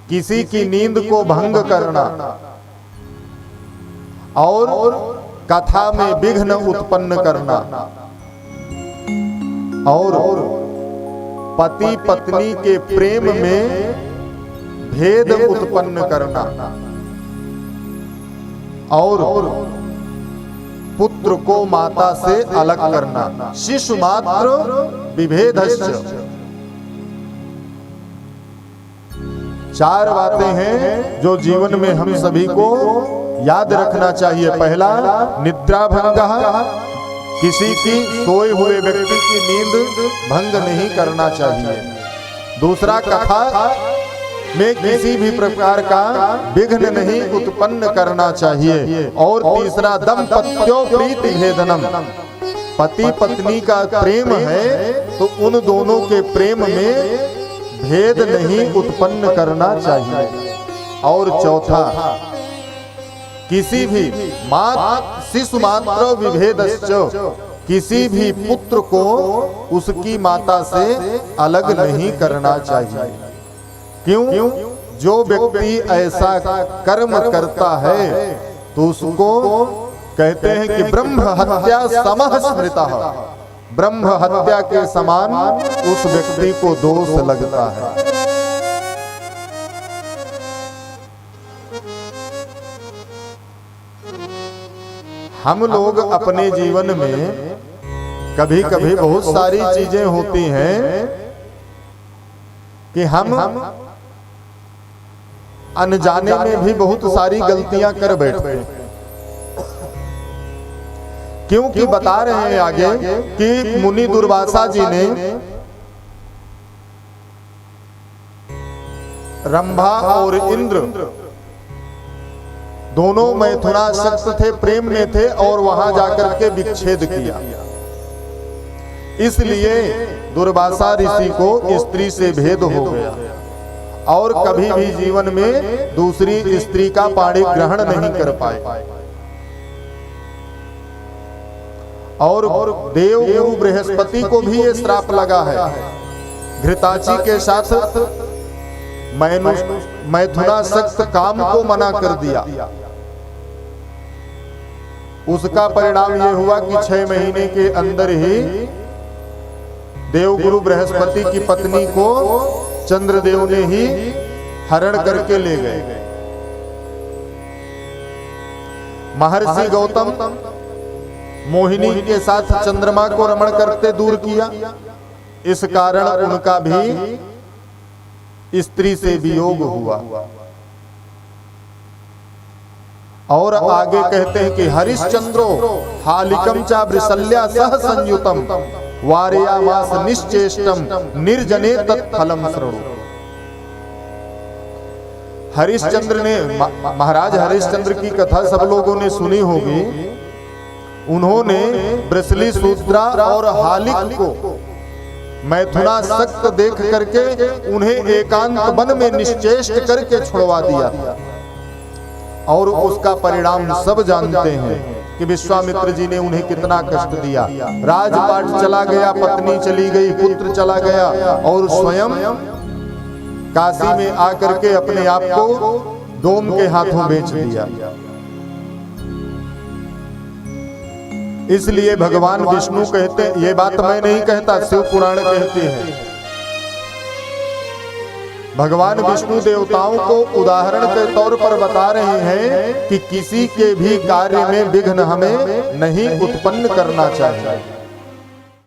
किसी की नींद को भंग करना और कथा में विघ्न उत्पन्न करना और पति पत्नी के प्रेम में भेद उत्पन्न करना और पुत्र को माता से अलग करना। शिशु मात्र विभेदस्य। चार बातें हैं जो जीवन में हम सभी को याद रखना चाहिए। पहला, निद्रा भंग, किसी की सोए हुए व्यक्ति की नींद भंग नहीं करना चाहिए। दूसरा, कथा में किसी भी प्रकार का विघ्न नहीं उत्पन्न करना चाहिए। और तीसरा, दंपत्यो प्रीति भेदनम, पति पत्नी का प्रेम है तो उन दोनों के प्रेम में भेद नहीं उत्पन्न करना चाहिए। और चौथा, किसी भी शिशु मात्र विभेदश्च, किसी भी पुत्र को उसकी माता से अलग नहीं करना चाहिए। क्यों? जो व्यक्ति ऐसा कर्म करता है तो उसको कहते हैं कि ब्रह्म हत्या समः स्मृतः, ब्रह्म हत्या के समान उस व्यक्ति को दोष लगता है। हम लोग अपने जीवन में कभी कभी बहुत सारी चीजें होती हैं कि हम अनजाने में भी बहुत सारी गलतियां कर बैठते हैं। क्योंकि बता रहे हैं आगे कि मुनि दुर्वासा जी ने रंभा और इंद्र दोनों मैथुनासक्त थे, प्रेम में थे और वहां जाकर के विच्छेद किया। इसलिए दुर्वासा ऋषि को स्त्री से भेद हो गया और कभी भी जीवन में दूसरी स्त्री का पाणी ग्रहण नहीं कर पाए। और देव गुरु बृहस्पति को भी ये श्राप लगा है। घृताची के साथ मैथुनासक्त काम को मना कर दिया। उसका परिणाम यह हुआ कि 6 महीने के अंदर ही देवगुरु बृहस्पति की पत्नी को चंद्रदेव ने ही हरण करके ले गए। महर्षि गौतम मोहिनी के साथ चंद्रमा को रमण करते दूर किया। इस कारण उनका भी स्त्री से वियोग हुआ। और आगे कहते हैं कि हरिश्चंद्रो हालिकम चा वृषल्या सह संयुतम वारयामास निश्चेष्टम निर्जने तत्फलम श्रृणु। हरिश्चंद्र ने, महाराज हरिश्चंद्र की कथा सब लोगों ने सुनी होगी। उन्होंने वृषली शूद्रा और हालिक को मैथुनासक्त देख करके उन्हें एकांत वन में निश्चेष्ट करके छुड़वा दिया। और उसका परिणाम सब जानते हैं कि विश्वामित्र जी ने उन्हें कितना कष्ट दिया। राजपाट चला गया, पत्नी चली गई, पुत्र चला गया और स्वयं काशी में आकर के अपने आप को डोम के हाथों बेच दिया। इसलिए भगवान विष्णु कहते हैं, ये बात मैं नहीं कहता, शिव पुराण कहते हैं, भगवान विष्णु देवताओं को उदाहरण के तौर पर बता रहे हैं कि किसी के भी कार्य में विघ्न हमें नहीं उत्पन्न करना चाहिए।